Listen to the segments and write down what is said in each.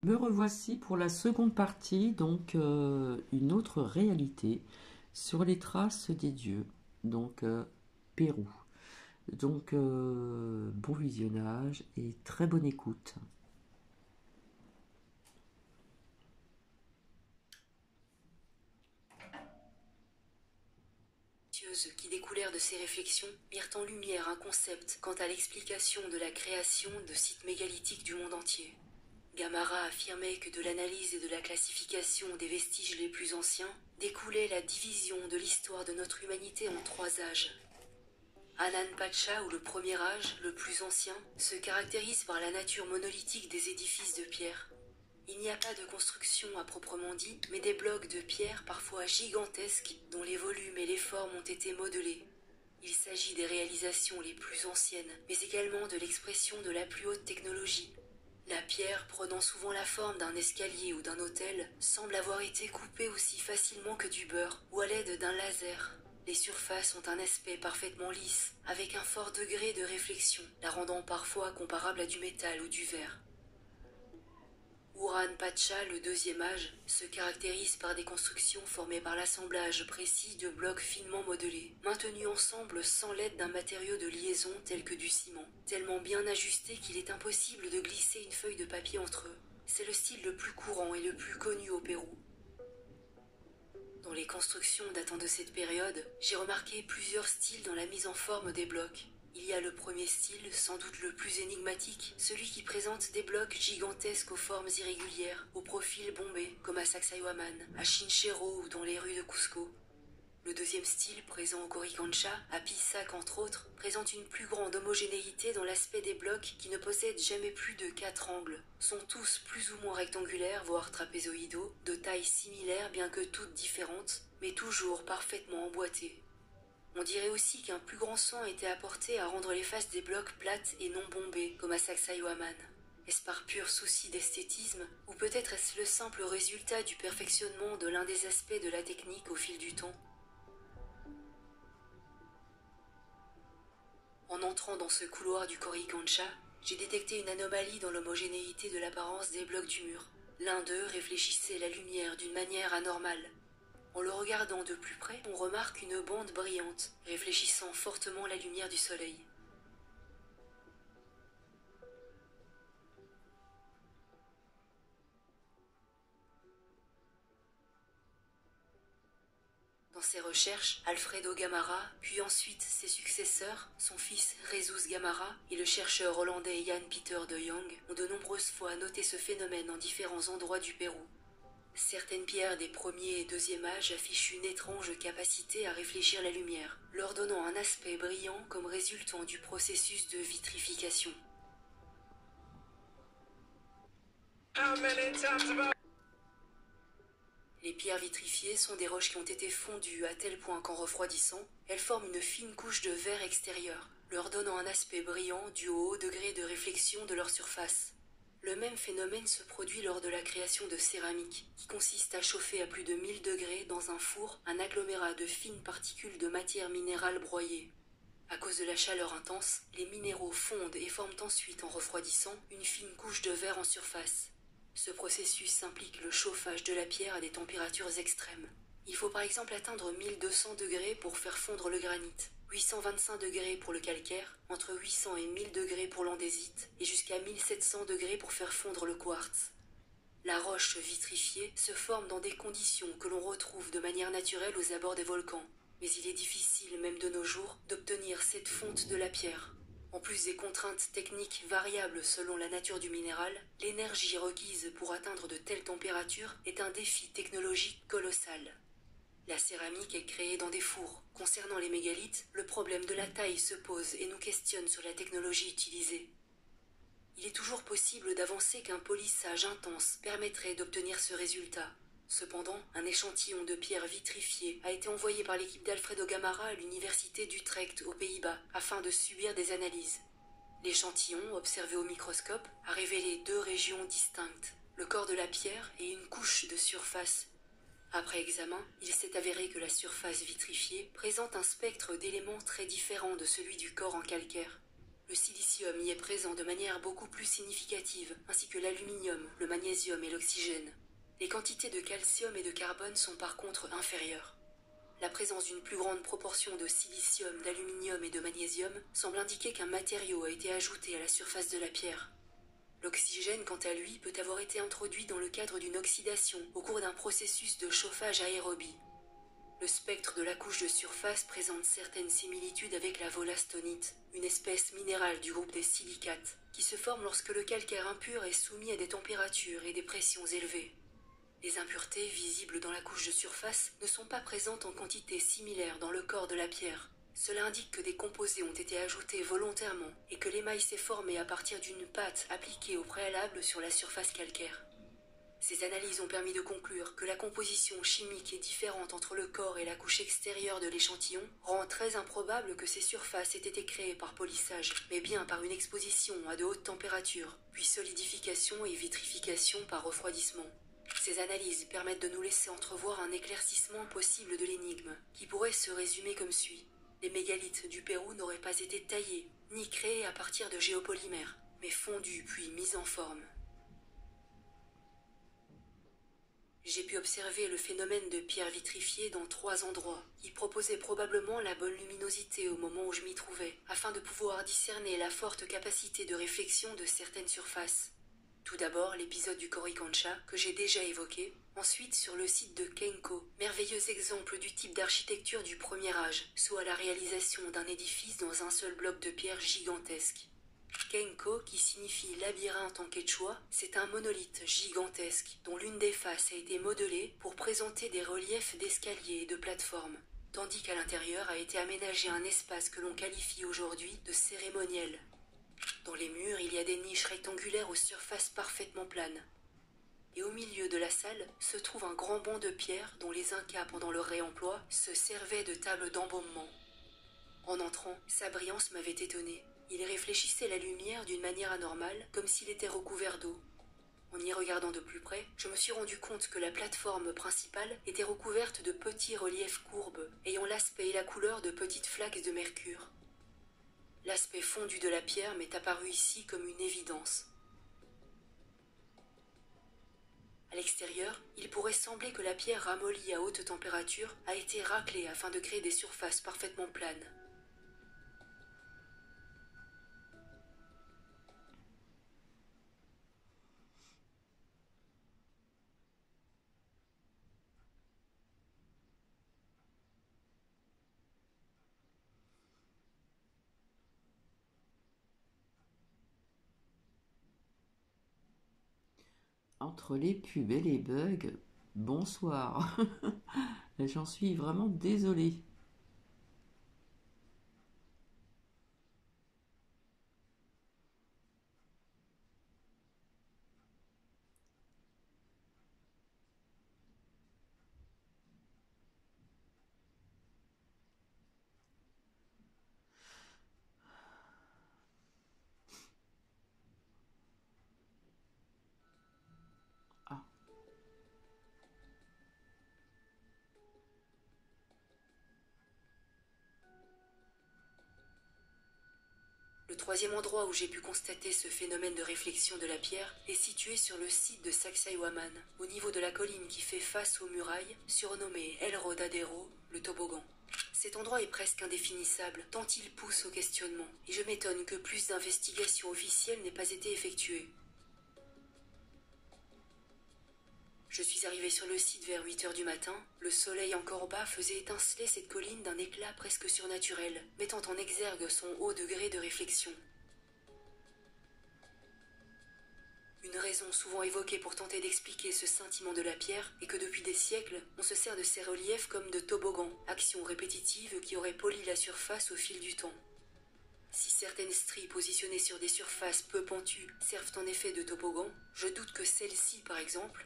Me revoici pour la seconde partie, donc une autre réalité sur les traces des dieux, donc Pérou. Donc bon visionnage et très bonne écoute. Qui découlèrent de ces réflexions mirent en lumière un concept quant à l'explication de la création de sites mégalithiques du monde entier. Gamarra affirmait que de l'analyse et de la classification des vestiges les plus anciens découlait la division de l'histoire de notre humanité en 3 âges. Anan Pacha, ou le premier âge, le plus ancien, se caractérise par la nature monolithique des édifices de pierre. Il n'y a pas de construction à proprement dit, mais des blocs de pierre parfois gigantesques dont les volumes et les formes ont été modelés. Il s'agit des réalisations les plus anciennes, mais également de l'expression de la plus haute technologie. La pierre, prenant souvent la forme d'un escalier ou d'un autel, semble avoir été coupée aussi facilement que du beurre, ou à l'aide d'un laser. Les surfaces ont un aspect parfaitement lisse, avec un fort degré de réflexion, la rendant parfois comparable à du métal ou du verre. Uran Pacha, le deuxième âge, se caractérise par des constructions formées par l'assemblage précis de blocs finement modelés, maintenus ensemble sans l'aide d'un matériau de liaison tel que du ciment, tellement bien ajusté qu'il est impossible de glisser une feuille de papier entre eux. C'est le style le plus courant et le plus connu au Pérou. Dans les constructions datant de cette période, j'ai remarqué plusieurs styles dans la mise en forme des blocs. Il y a le premier style, sans doute le plus énigmatique, celui qui présente des blocs gigantesques aux formes irrégulières, au profil bombé, comme à Sacsayhuaman, à Chinchero ou dans les rues de Cusco. Le deuxième style, présent au Coricancha, à Pisac entre autres, présente une plus grande homogénéité dans l'aspect des blocs qui ne possèdent jamais plus de 4 angles. Sont tous plus ou moins rectangulaires, voire trapézoïdaux, de taille similaire bien que toutes différentes, mais toujours parfaitement emboîtés. On dirait aussi qu'un plus grand soin était apporté à rendre les faces des blocs plates et non bombées, comme à Sacsayhuaman. Est-ce par pur souci d'esthétisme, ou peut-être est-ce le simple résultat du perfectionnement de l'un des aspects de la technique au fil du temps? En entrant dans ce couloir du Coricancha, j'ai détecté une anomalie dans l'homogénéité de l'apparence des blocs du mur. L'un d'eux réfléchissait la lumière d'une manière anormale. En le regardant de plus près, on remarque une bande brillante, réfléchissant fortement la lumière du soleil. Dans ses recherches, Alfredo Gamarra, puis ensuite ses successeurs, son fils Jesus Gamarra et le chercheur hollandais Jan Pieter de Jong, ont de nombreuses fois noté ce phénomène en différents endroits du Pérou. Certaines pierres des premier et deuxième âges affichent une étrange capacité à réfléchir la lumière, leur donnant un aspect brillant comme résultant du processus de vitrification. Les pierres vitrifiées sont des roches qui ont été fondues à tel point qu'en refroidissant, elles forment une fine couche de verre extérieur, leur donnant un aspect brillant dû au haut degré de réflexion de leur surface. Le même phénomène se produit lors de la création de céramique, qui consiste à chauffer à plus de 1000 degrés dans un four un agglomérat de fines particules de matière minérale broyée. À cause de la chaleur intense, les minéraux fondent et forment ensuite, en refroidissant, une fine couche de verre en surface. Ce processus implique le chauffage de la pierre à des températures extrêmes. Il faut par exemple atteindre 1200 degrés pour faire fondre le granit, 825 degrés pour le calcaire, entre 800 et 1000 degrés pour l'andésite, et jusqu'à 1700 degrés pour faire fondre le quartz. La roche vitrifiée se forme dans des conditions que l'on retrouve de manière naturelle aux abords des volcans, mais il est difficile, même de nos jours, d'obtenir cette fonte de la pierre. En plus des contraintes techniques variables selon la nature du minéral, l'énergie requise pour atteindre de telles températures est un défi technologique colossal. La céramique est créée dans des fours. Concernant les mégalithes, le problème de la taille se pose et nous questionne sur la technologie utilisée. Il est toujours possible d'avancer qu'un polissage intense permettrait d'obtenir ce résultat. Cependant, un échantillon de pierre vitrifiée a été envoyé par l'équipe d'Alfredo Gamarra à l'université d'Utrecht aux Pays-Bas afin de subir des analyses. L'échantillon, observé au microscope, a révélé 2 régions distinctes, le corps de la pierre et une couche de surface. Après examen, il s'est avéré que la surface vitrifiée présente un spectre d'éléments très différent de celui du corps en calcaire. Le silicium y est présent de manière beaucoup plus significative, ainsi que l'aluminium, le magnésium et l'oxygène. Les quantités de calcium et de carbone sont par contre inférieures. La présence d'une plus grande proportion de silicium, d'aluminium et de magnésium semble indiquer qu'un matériau a été ajouté à la surface de la pierre. L'oxygène, quant à lui, peut avoir été introduit dans le cadre d'une oxydation au cours d'un processus de chauffage aérobie. Le spectre de la couche de surface présente certaines similitudes avec la wollastonite, une espèce minérale du groupe des silicates, qui se forme lorsque le calcaire impur est soumis à des températures et des pressions élevées. Les impuretés visibles dans la couche de surface ne sont pas présentes en quantité similaire dans le corps de la pierre. Cela indique que des composés ont été ajoutés volontairement et que l'émail s'est formé à partir d'une pâte appliquée au préalable sur la surface calcaire. Ces analyses ont permis de conclure que la composition chimique est différente entre le corps et la couche extérieure de l'échantillon, rend très improbable que ces surfaces aient été créées par polissage, mais bien par une exposition à de hautes températures, puis solidification et vitrification par refroidissement. Ces analyses permettent de nous laisser entrevoir un éclaircissement possible de l'énigme, qui pourrait se résumer comme suit. Les mégalithes du Pérou n'auraient pas été taillés, ni créés à partir de géopolymères, mais fondus puis mis en forme. J'ai pu observer le phénomène de pierre vitrifiée dans 3 endroits, qui proposaient probablement la bonne luminosité au moment où je m'y trouvais, afin de pouvoir discerner la forte capacité de réflexion de certaines surfaces. Tout d'abord, l'épisode du Coricancha, que j'ai déjà évoqué, ensuite sur le site de Kenko, merveilleux exemple du type d'architecture du premier âge, soit la réalisation d'un édifice dans un seul bloc de pierre gigantesque. Kenko, qui signifie labyrinthe en quechua, c'est un monolithe gigantesque dont l'une des faces a été modelée pour présenter des reliefs d'escaliers et de plateformes, tandis qu'à l'intérieur a été aménagé un espace que l'on qualifie aujourd'hui de cérémoniel. Dans les murs, il y a des niches rectangulaires aux surfaces parfaitement planes. Et au milieu de la salle se trouve un grand banc de pierre dont les Incas, pendant leur réemploi, se servaient de table d'embaumement. En entrant, sa brillance m'avait étonné. Il réfléchissait la lumière d'une manière anormale, comme s'il était recouvert d'eau. En y regardant de plus près, je me suis rendu compte que la plateforme principale était recouverte de petits reliefs courbes, ayant l'aspect et la couleur de petites flaques de mercure. L'aspect fondu de la pierre m'est apparu ici comme une évidence. À l'extérieur, il pourrait sembler que la pierre ramollie à haute température a été raclée afin de créer des surfaces parfaitement planes. Entre les pubs et les bugs, bonsoir. J'en suis vraiment désolée. Ah, Le troisième endroit où j'ai pu constater ce phénomène de réflexion de la pierre est situé sur le site de Sacsayhuaman, au niveau de la colline qui fait face aux murailles, surnommée El Rodadero, le toboggan. Cet endroit est presque indéfinissable, tant il pousse au questionnement, et je m'étonne que plus d'investigations officielles n'aient pas été effectuées. Je suis arrivé sur le site vers 8 heures du matin. Le soleil encore bas faisait étinceler cette colline d'un éclat presque surnaturel, mettant en exergue son haut degré de réflexion. Une raison souvent évoquée pour tenter d'expliquer ce scintillement de la pierre est que depuis des siècles, on se sert de ces reliefs comme de toboggans, action répétitive qui aurait poli la surface au fil du temps. Si certaines stries positionnées sur des surfaces peu pentues servent en effet de toboggan, je doute que celle-ci, par exemple,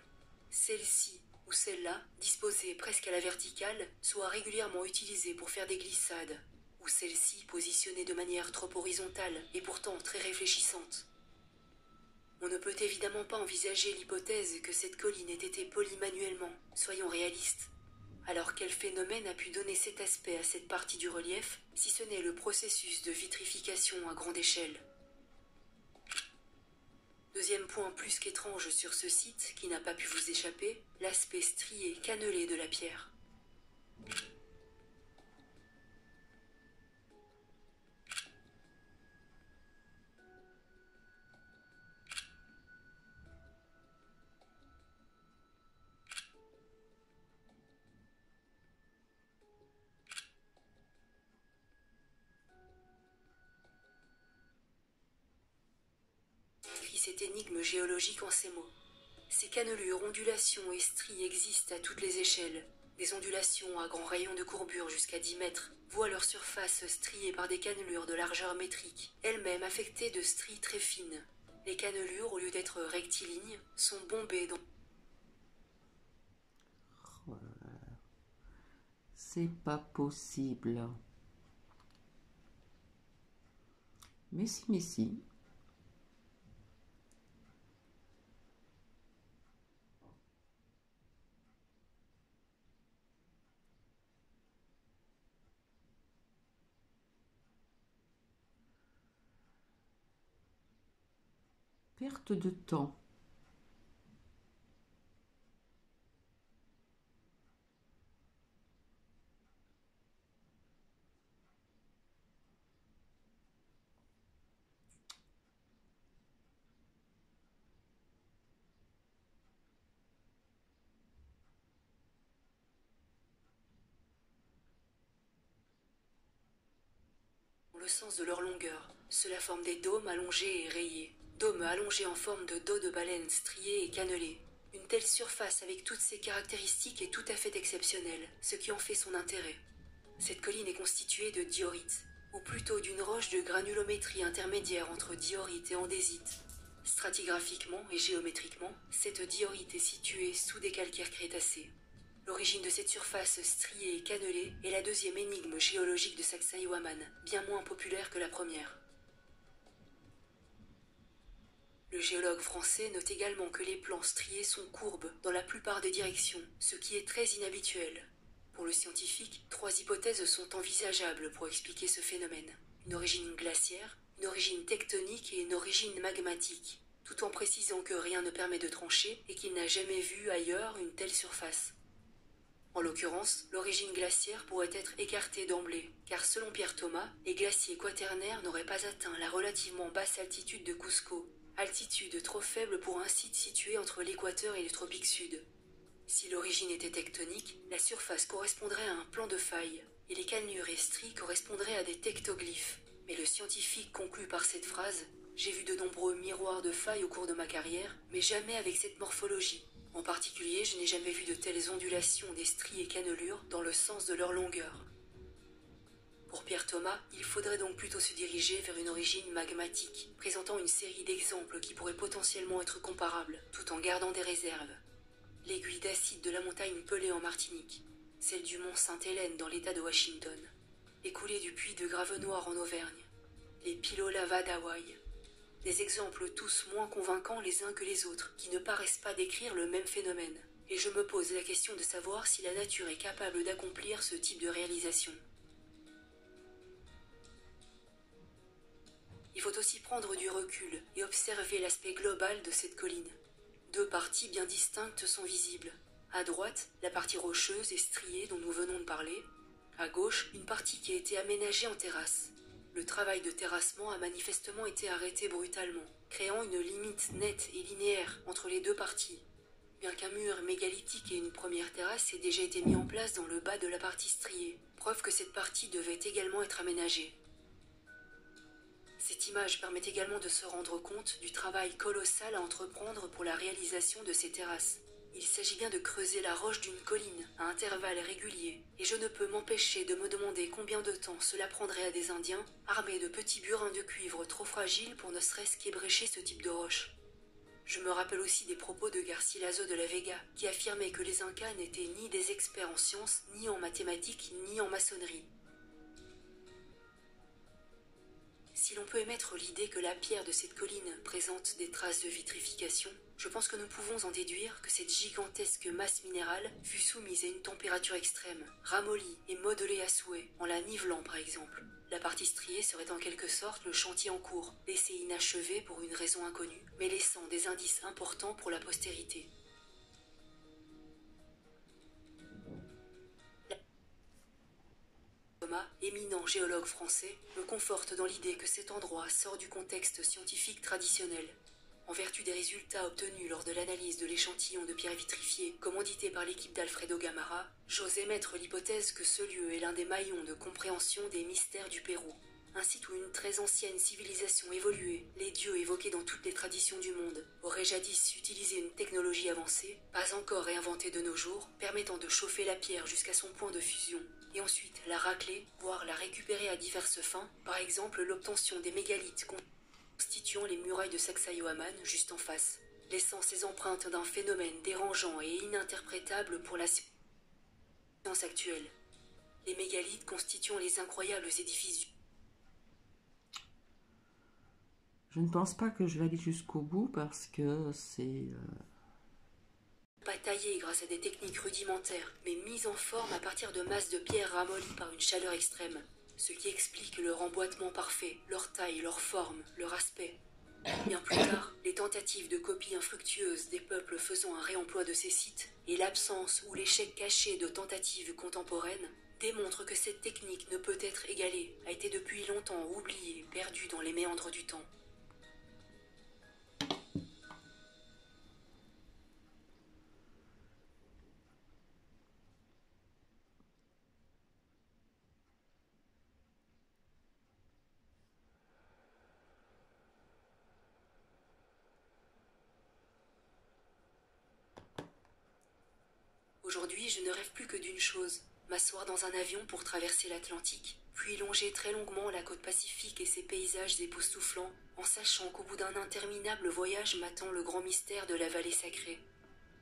celle-ci ou celle-là, disposée presque à la verticale, soit régulièrement utilisée pour faire des glissades, ou celle-ci positionnée de manière trop horizontale et pourtant très réfléchissante. On ne peut évidemment pas envisager l'hypothèse que cette colline ait été polie manuellement, soyons réalistes. Alors quel phénomène a pu donner cet aspect à cette partie du relief, si ce n'est le processus de vitrification à grande échelle? Deuxième point plus qu'étrange sur ce site, qui n'a pas pu vous échapper, l'aspect strié, cannelé de la pierre. Cette énigme géologique en ces mots. Ces cannelures, ondulations et stries existent à toutes les échelles. Des ondulations à grands rayons de courbure jusqu'à 10 mètres voient leur surface striée par des cannelures de largeur métrique, elles-mêmes affectées de stries très fines. Les cannelures, au lieu d'être rectilignes, sont bombées dans... Oh là là. C'est pas possible. Mais si, mais si. Perte de temps. Le sens de leur longueur. Cela forme des dômes allongés et rayés. Dômes allongés en forme de dos de baleine striés et cannelés. Une telle surface avec toutes ces caractéristiques est tout à fait exceptionnelle, ce qui en fait son intérêt. Cette colline est constituée de diorite, ou plutôt d'une roche de granulométrie intermédiaire entre diorite et andésite. Stratigraphiquement et géométriquement, cette diorite est située sous des calcaires crétacés. L'origine de cette surface striée et cannelée est la deuxième énigme géologique de Sacsayhuaman, bien moins populaire que la première. Le géologue français note également que les plans striés sont courbes dans la plupart des directions, ce qui est très inhabituel. Pour le scientifique, 3 hypothèses sont envisageables pour expliquer ce phénomène. Une origine glaciaire, une origine tectonique et une origine magmatique, tout en précisant que rien ne permet de trancher et qu'il n'a jamais vu ailleurs une telle surface. En l'occurrence, l'origine glaciaire pourrait être écartée d'emblée, car selon Pierre Thomas, les glaciers quaternaires n'auraient pas atteint la relativement basse altitude de Cusco, altitude trop faible pour un site situé entre l'équateur et le tropique sud. Si l'origine était tectonique, la surface correspondrait à un plan de faille, et les cannelures et stries correspondraient à des tectoglyphes. Mais le scientifique conclut par cette phrase « J'ai vu de nombreux miroirs de failles au cours de ma carrière, mais jamais avec cette morphologie. En particulier, je n'ai jamais vu de telles ondulations des stries et cannelures dans le sens de leur longueur. » Pour Pierre Thomas, il faudrait donc plutôt se diriger vers une origine magmatique, présentant une série d'exemples qui pourraient potentiellement être comparables, tout en gardant des réserves. L'aiguille d'acide de la montagne Pelée en Martinique, celle du mont Sainte-Hélène dans l'état de Washington, les coulées du puits de Gravenoir en Auvergne, les pilolavas d'Hawaï. Des exemples tous moins convaincants les uns que les autres, qui ne paraissent pas décrire le même phénomène. Et je me pose la question de savoir si la nature est capable d'accomplir ce type de réalisation. Il faut aussi prendre du recul et observer l'aspect global de cette colline. 2 parties bien distinctes sont visibles. À droite, la partie rocheuse et striée dont nous venons de parler. À gauche, une partie qui a été aménagée en terrasse. Le travail de terrassement a manifestement été arrêté brutalement, créant une limite nette et linéaire entre les 2 parties. Bien qu'un mur mégalithique et une première terrasse aient déjà été mis en place dans le bas de la partie striée, preuve que cette partie devait également être aménagée. Cette image permet également de se rendre compte du travail colossal à entreprendre pour la réalisation de ces terrasses. Il s'agit bien de creuser la roche d'une colline à intervalles réguliers, et je ne peux m'empêcher de me demander combien de temps cela prendrait à des Indiens armés de petits burins de cuivre trop fragiles pour ne serait-ce qu'ébrécher ce type de roche. Je me rappelle aussi des propos de Garcilaso de la Vega, qui affirmait que les Incas n'étaient ni des experts en sciences, ni en mathématiques, ni en maçonnerie. Si l'on peut émettre l'idée que la pierre de cette colline présente des traces de vitrification, je pense que nous pouvons en déduire que cette gigantesque masse minérale fut soumise à une température extrême, ramollie et modelée à souhait, en la nivelant par exemple. La partie striée serait en quelque sorte le chantier en cours, laissé inachevé pour une raison inconnue, mais laissant des indices importants pour la postérité. Thomas, éminent géologue français, me conforte dans l'idée que cet endroit sort du contexte scientifique traditionnel. En vertu des résultats obtenus lors de l'analyse de l'échantillon de pierre vitrifiée commandité par l'équipe d'Alfredo Gamarra, j'ose émettre l'hypothèse que ce lieu est l'un des maillons de compréhension des mystères du Pérou. Un site où une très ancienne civilisation évoluée, les dieux évoqués dans toutes les traditions du monde, auraient jadis utilisé une technologie avancée, pas encore réinventée de nos jours, permettant de chauffer la pierre jusqu'à son point de fusion, et ensuite la racler, voire la récupérer à diverses fins, par exemple l'obtention des mégalithes constituant les murailles de Sacsayhuaman juste en face, laissant ces empreintes d'un phénomène dérangeant et ininterprétable pour la science actuelle. Les mégalithes constituant les incroyables édifices. Je ne pense pas que je vais aller jusqu'au bout parce que c'est... Pas taillés grâce à des techniques rudimentaires, mais mis en forme à partir de masses de pierre ramollies par une chaleur extrême, ce qui explique leur emboîtement parfait, leur taille, leur forme, leur aspect. Bien plus tard, les tentatives de copie infructueuses des peuples faisant un réemploi de ces sites et l'absence ou l'échec caché de tentatives contemporaines démontrent que cette technique ne peut être égalée, a été depuis longtemps oubliée, perdue dans les méandres du temps. Aujourd'hui, je ne rêve plus que d'une chose, m'asseoir dans un avion pour traverser l'Atlantique, puis longer très longuement la côte pacifique et ses paysages époustouflants, en sachant qu'au bout d'un interminable voyage m'attend le grand mystère de la vallée sacrée.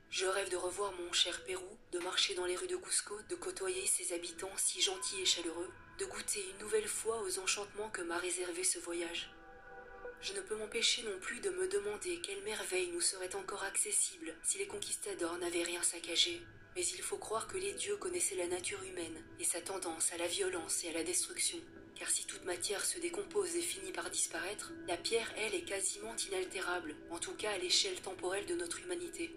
Je rêve de revoir mon cher Pérou, de marcher dans les rues de Cusco, de côtoyer ses habitants si gentils et chaleureux, de goûter une nouvelle fois aux enchantements que m'a réservé ce voyage. Je ne peux m'empêcher non plus de me demander quelle merveille nous serait encore accessible si les conquistadors n'avaient rien saccagé. Mais il faut croire que les dieux connaissaient la nature humaine et sa tendance à la violence et à la destruction. Car si toute matière se décompose et finit par disparaître, la pierre, elle, est quasiment inaltérable, en tout cas à l'échelle temporelle de notre humanité.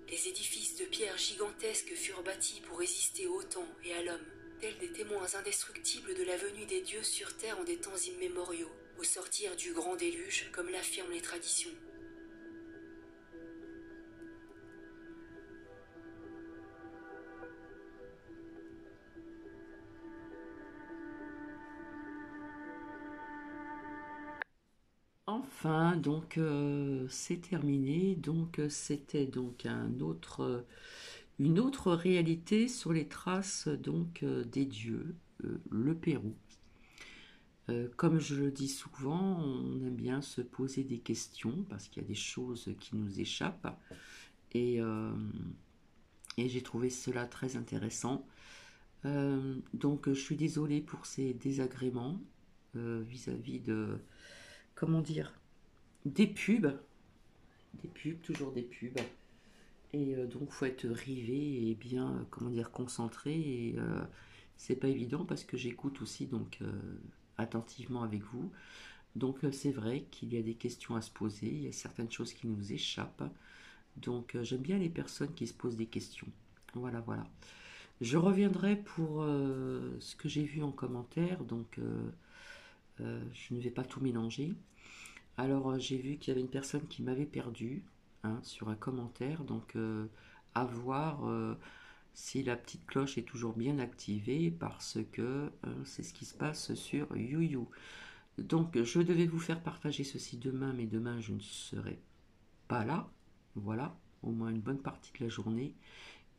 Les édifices de pierre gigantesques furent bâtis pour résister au temps et à l'homme, tels des témoins indestructibles de la venue des dieux sur terre en des temps immémoriaux, au sortir du grand déluge, comme l'affirment les traditions. Enfin, donc c'est terminé. Donc c'était donc une autre réalité sur les traces donc des dieux, le Pérou. Comme je le dis souvent, on aime bien se poser des questions parce qu'il y a des choses qui nous échappent et, euh, et j'ai trouvé cela très intéressant. Donc je suis désolée pour ces désagréments vis-à-vis de, comment dire, des pubs, toujours des pubs. Et donc faut être rivé et bien, comment dire, concentré. Et c'est pas évident parce que j'écoute aussi donc attentivement avec vous. Donc c'est vrai qu'il y a des questions à se poser, il y a certaines choses qui nous échappent. Donc j'aime bien les personnes qui se posent des questions. Voilà, voilà. Je reviendrai pour ce que j'ai vu en commentaire, donc je ne vais pas tout mélanger. Alors j'ai vu qu'il y avait une personne qui m'avait perdu hein, sur un commentaire, donc à voir si la petite cloche est toujours bien activée parce que c'est ce qui se passe sur YouYou. Donc je devais vous faire partager ceci demain, mais demain je ne serai pas là. Voilà, au moins une bonne partie de la journée.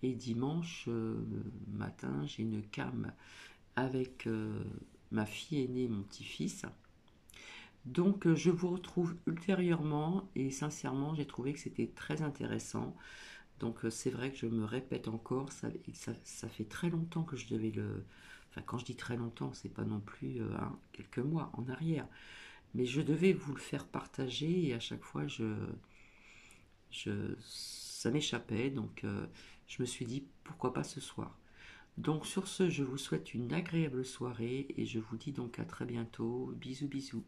Et dimanche matin, j'ai une cam avec ma fille aînée et mon petit-fils. Donc je vous retrouve ultérieurement et sincèrement j'ai trouvé que c'était très intéressant. Donc c'est vrai que je me répète encore, ça fait très longtemps que je devais le... Enfin quand je dis très longtemps, c'est pas non plus hein, quelques mois en arrière. Mais je devais vous le faire partager et à chaque fois, ça m'échappait. Donc, je me suis dit, pourquoi pas ce soir. Donc, sur ce, je vous souhaite une agréable soirée et je vous dis donc à très bientôt. Bisous, bisous.